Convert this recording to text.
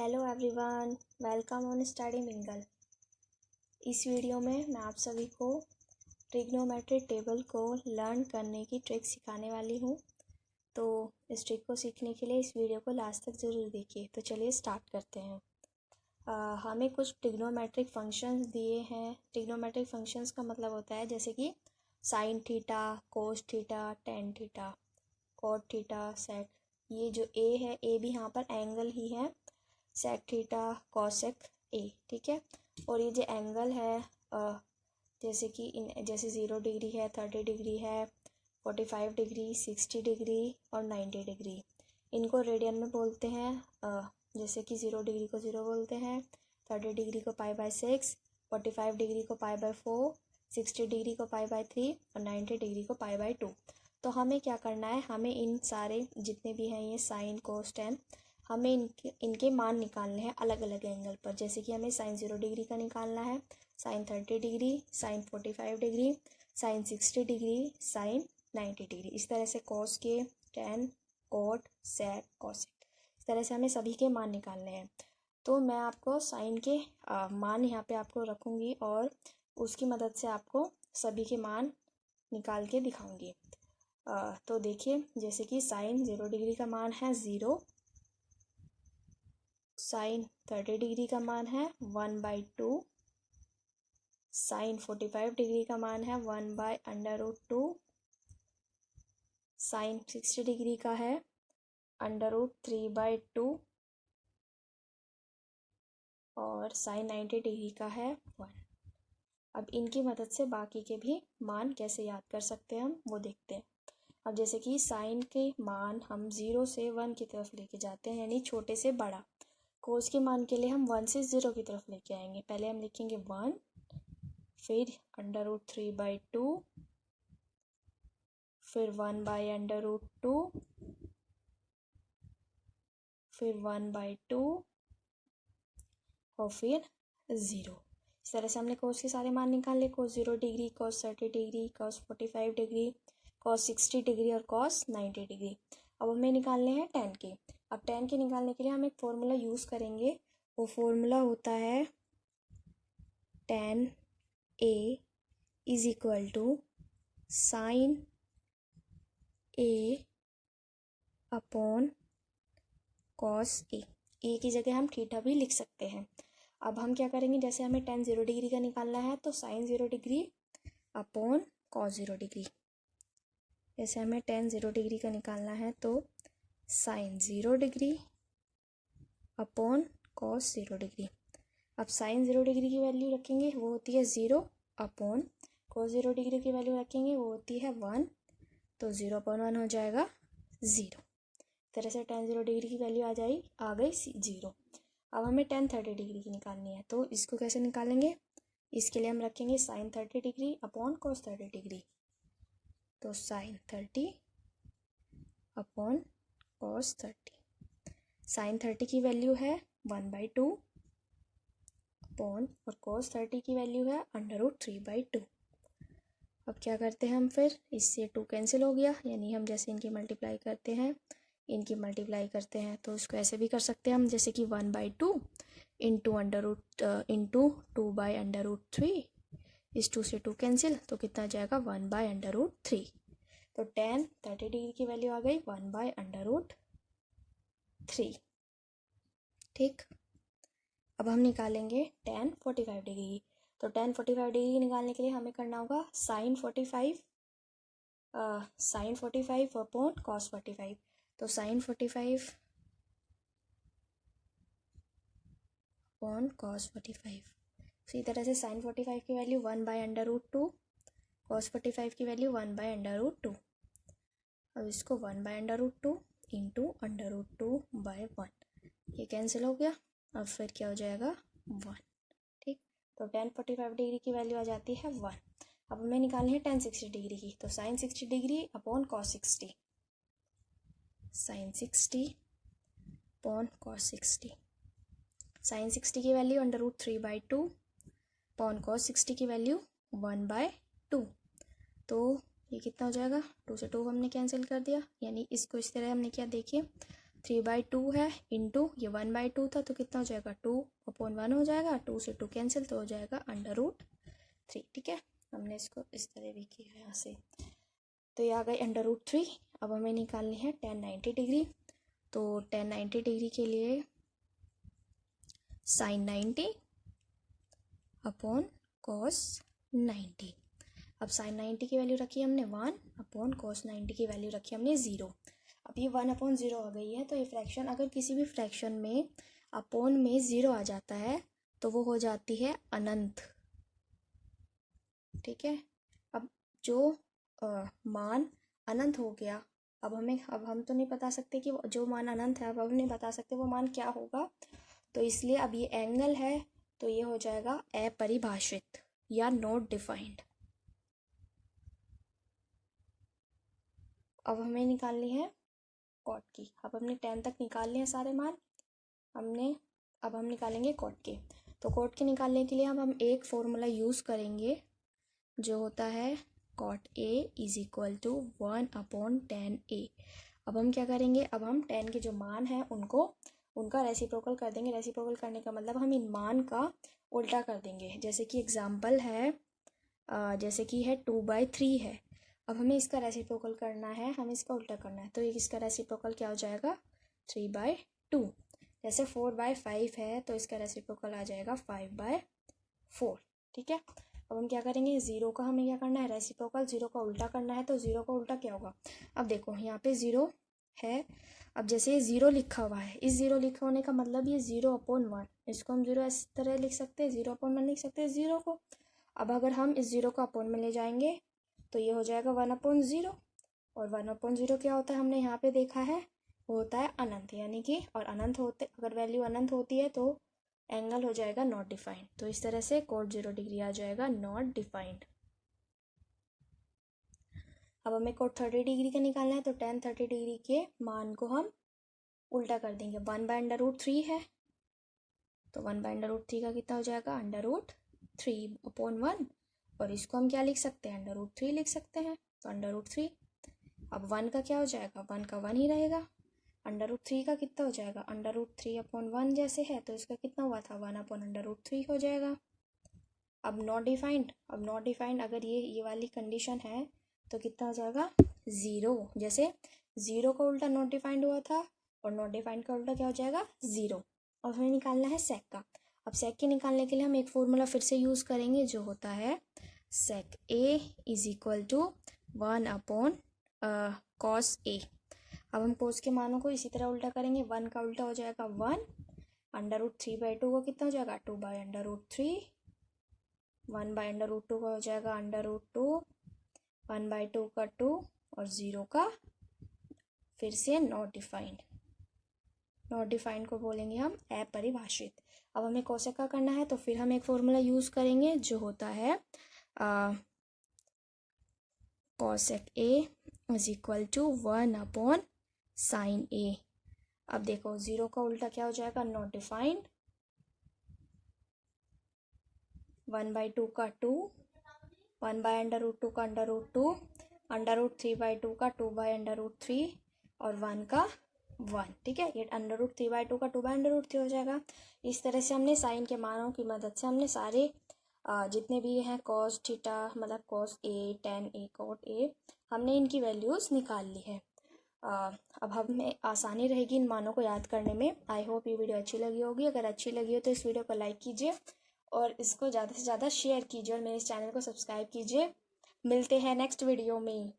Hello everyone, welcome on study mingle. इस video में मैं आप सभी को ट्रिग्नोमेट्रिक टेबल को लर्न करने की ट्रिक सिखाने वाली हूँ। तो इस ट्रिक को सीखने के लिए इस वीडियो को लास्ट तक ज़रूर देखिए। तो चलिए स्टार्ट करते हैं। हमें कुछ ट्रिग्नोमेट्रिक फंक्शंस दिए हैं। ट्रिग्नोमेट्रिक फंक्शंस का मतलब होता है जैसे कि sine theta, cos theta, tan theta, cot theta, sec. ये जो ए है, ए भी यहाँ पर एंगल ही है, सेक थीटा, कॉसेक ए, ठीक है। और ये जो एंगल है जैसे कि जैसे 0 डिग्री है, 30 डिग्री है, 45 डिग्री, 60 डिग्री और 90 डिग्री, इनको रेडियन में बोलते हैं। जैसे कि 0 डिग्री को 0 बोलते हैं, 30 डिग्री को π/6, 45 डिग्री को π/4, 60 डिग्री को π/3 और 90 डिग्री को π/2। तो हमें क्या करना है, हमें इन सारे जितने भी हैं ये साइन कोस टेन, हमें इनके मान निकालने हैं अलग अलग एंगल पर। जैसे कि हमें साइन 0 डिग्री का निकालना है, sine 30 degree, sine 45 degree, sine 60 degree, sine 90 degree. इस तरह से कॉस के, टेन, कॉट, सेक, कॉसेक, इस तरह से हमें सभी के मान निकालने हैं। तो मैं आपको साइन के मान यहाँ पे आपको रखूँगी और उसकी मदद से आपको सभी के मान निकाल के दिखाऊँगी। तो देखिए, जैसे कि साइन 0 डिग्री का मान है 0, साइन 30 डिग्री का मान है 1/2, साइन 45 डिग्री का मान है 1/√2, साइन 60 डिग्री का है √3/2 और साइन 90 डिग्री का है 1। अब इनकी मदद से बाकी के भी मान कैसे याद कर सकते हैं हम वो देखते हैं। अब जैसे कि साइन के मान हम 0 से 1 की तरफ लेके जाते हैं, यानी छोटे से बड़ा। कोस के मान के लिए हम 1 से 0 की तरफ लेके आएंगे। पहले हम लिखेंगे 1, फिर √3/2, फिर 1/√2, फिर 1/2 और फिर 0। इस तरह से हमने कोस के सारे मान निकाल लिए। कोस 0 डिग्री, कोस 30 डिग्री, कोस 45 डिग्री, कोस 60 डिग्री और कोस 90 डिग्री। अब हमें निकालने हैं टेन के। अब टेन के निकालने के लिए हम एक फॉर्मूला यूज़ करेंगे। वो फॉर्मूला होता है tan A is equal to sine A upon cos A। A की जगह हम थीटा भी लिख सकते हैं। अब हम क्या करेंगे, जैसे हमें tan 0 डिग्री का निकालना है तो sine 0 degree upon cos 0 degree. जैसे हमें tan 0 डिग्री का निकालना है तो sine 0 degree upon cos 0 degree. अब साइन 0 डिग्री की वैल्यू रखेंगे, वो होती है 0 अपॉन कॉस 0 डिग्री की वैल्यू रखेंगे, वो होती है 1। तो 0/1 हो जाएगा 0। तरह से tan 0 डिग्री की वैल्यू आ गई 0। अब हमें tan 30 डिग्री की निकालनी है। तो इसको कैसे निकालेंगे, इसके लिए हम रखेंगे sine 30 degree upon cos 30 degree. तो साइन 30 अपॉन कॉस 30। साइन 30 की वैल्यू है 1/2 अपॉन, और कॉस 30 की वैल्यू है √3/2। अब क्या करते हैं हम, फिर इससे 2 कैंसिल हो गया, यानी हम जैसे इनकी मल्टीप्लाई करते हैं, इनकी मल्टीप्लाई करते हैं तो इसको ऐसे भी कर सकते हैं हम, जैसे कि 1/2 इंटू 2/√3। इस 2 से 2 कैंसिल तो कितना जाएगा 1/√3। तो tan 30 डिग्री की वैल्यू आ गई 1/√3। ठीक। अब हम निकालेंगे tan 45 डिग्री। तो tan 45 डिग्री निकालने के लिए हमें करना होगा साइन 45 अपॉन कॉस 45। तो साइन 45 अपॉन कॉस 45। इसी तरह से साइन 45 की वैल्यू 1/√2, कॉस 45 की वैल्यू 1/√2। अब इसको 1/√2 इंटू √2/1, ये कैंसिल हो गया। अब फिर क्या हो जाएगा 1। ठीक। तो tan 45 डिग्री की वैल्यू आ जाती है 1। अब हमें निकालनी है tan 60 डिग्री की। तो sine 60 degree upon cos 60, sine 60 upon cos 60। Sine 60 की वैल्यू √3/2 अपॉन कॉस 60 की वैल्यू 1/2। तो ये कितना हो जाएगा, 2 से 2 हमने कैंसिल कर दिया, यानी इसको इस तरह हमने क्या, देखिए 3/2 है इंटू ये 1/2 था तो कितना हो जाएगा 2/1 हो जाएगा, 2 से 2 कैंसिल तो हो जाएगा √3। ठीक है, हमने इसको इस तरह भी किया यहाँ से, तो ये आ गई √3। अब हमें निकालनी है tan 90 डिग्री। तो tan 90 डिग्री के लिए sin 90 अपॉन cos 90। अब sin 90 की वैल्यू रखी हमने 1 अपॉन cos 90 की वैल्यू रखी हमने 0। अब ये 1/0 आ गई है, तो ये फ्रैक्शन अगर किसी भी फ्रैक्शन में अपॉन में 0 आ जाता है तो वो हो जाती है अनंत। ठीक है, अब जो मान अनंत हो गया, अब हम तो नहीं बता सकते कि जो मान अनंत है, अब हम नहीं बता सकते वो मान क्या होगा, तो इसलिए अब ये एंगल है तो ये हो जाएगा अपरिभाषित या नॉट डिफाइंड। अब हमें निकालनी है कॉट की। अब हमने 10 तक निकाल लिए सारे मान अब हम निकालेंगे कॉट के। तो कॉट के निकालने के लिए हम एक फॉर्मूला यूज़ करेंगे जो होता है cot A is equal to 1/tan A। अब हम क्या करेंगे, अब हम 10 के जो मान हैं उनका रेसिप्रोकल कर देंगे। रेसिप्रोकल करने का मतलब हम इन मान का उल्टा कर देंगे। जैसे कि एग्जाम्पल है, जैसे कि है 2/3 है, अब हमें इसका रेसिप्रोकल करना है, हमें इसका उल्टा करना है, तो इसका रेसिप्रोकल क्या हो जाएगा 3/2। जैसे 4/5 है तो इसका रेसिप्रोकल आ जाएगा 5/4। ठीक है, अब हम क्या करेंगे, ज़ीरो का हमें क्या करना है रेसिप्रोकल, ज़ीरो का उल्टा करना है, तो ज़ीरो का उल्टा क्या होगा। अब देखो यहाँ पे ज़ीरो है, अब जैसे ये ज़ीरो लिखा हुआ है, इस ज़ीरो लिखा होने का मतलब ये 0/1, इसको हम ज़ीरो इस तरह लिख सकते हैं, 0/1 लिख सकते हैं ज़ीरो को। अब अगर हम इस ज़ीरो को अपॉन में ले जाएंगे तो ये हो जाएगा 1/0, और 1/0 क्या होता है हमने यहाँ पे देखा है, वो होता है अनंत, यानी कि और अनंत होते अगर वैल्यू अनंत होती है तो एंगल हो जाएगा नॉट डिफाइंड। तो इस तरह से cot 0 डिग्री आ जाएगा नॉट डिफाइंड। अब हमें cot 30 डिग्री का निकालना है, तो tan 30 डिग्री के मान को हम उल्टा कर देंगे। 1/√3 है तो 1/√3 का कितना हो जाएगा √3/1, और इसको हम क्या लिख सकते हैं √3 लिख सकते हैं, तो √3। अब 1 का क्या हो जाएगा, 1 का 1 ही रहेगा। √3 का कितना हो जाएगा √3/1 जैसे है तो इसका कितना हुआ था 1/√3 हो जाएगा। अब नॉट डिफाइंड अगर ये वाली कंडीशन है तो कितना हो जाएगा 0। जैसे 0 का उल्टा नॉट डिफाइंड हुआ था और नॉट डिफाइंड का उल्टा क्या हो जाएगा 0। और हमें निकालना है सेक का। अब सेक के निकालने के लिए हम एक फॉर्मूला फिर से यूज़ करेंगे जो होता है sec A is equal to 1/cos A। अब हम cos के मानों को इसी तरह उल्टा करेंगे, 1 का उल्टा हो जाएगा 1, √3/2 को कितना हो जाएगा 2/√3, 1/√2 का हो जाएगा √2, 1/2 का 2 और 0 का फिर से नॉट डिफाइंड को बोलेंगे हम अपरिभाषित। अब हमें कोसेक का करना है तो फिर हम एक फॉर्मूला यूज़ करेंगे जो होता है cosec A is equal to 1/sin A। अब देखो 0 का उल्टा क्या हो जाएगा नॉट डिफाइंड, 1/2 का 2, 1/√2 का √2, √3/2 का 2/√3 और 1 का 1। ठीक है, ये √3/2 का 2/√3 हो जाएगा। इस तरह से हमने साइन के मानों की मदद से हमने सारे जितने भी हैं cos थीटा मतलब cos A, tan A, cot A, हमने इनकी वैल्यूज़ निकाल ली है। अब हमें आसानी रहेगी इन मानों को याद करने में। आई होप ये वीडियो अच्छी लगी होगी। अगर अच्छी लगी हो तो इस वीडियो को लाइक कीजिए और इसको ज़्यादा से ज़्यादा शेयर कीजिए और मेरे इस चैनल को सब्सक्राइब कीजिए। मिलते हैं नेक्स्ट वीडियो में।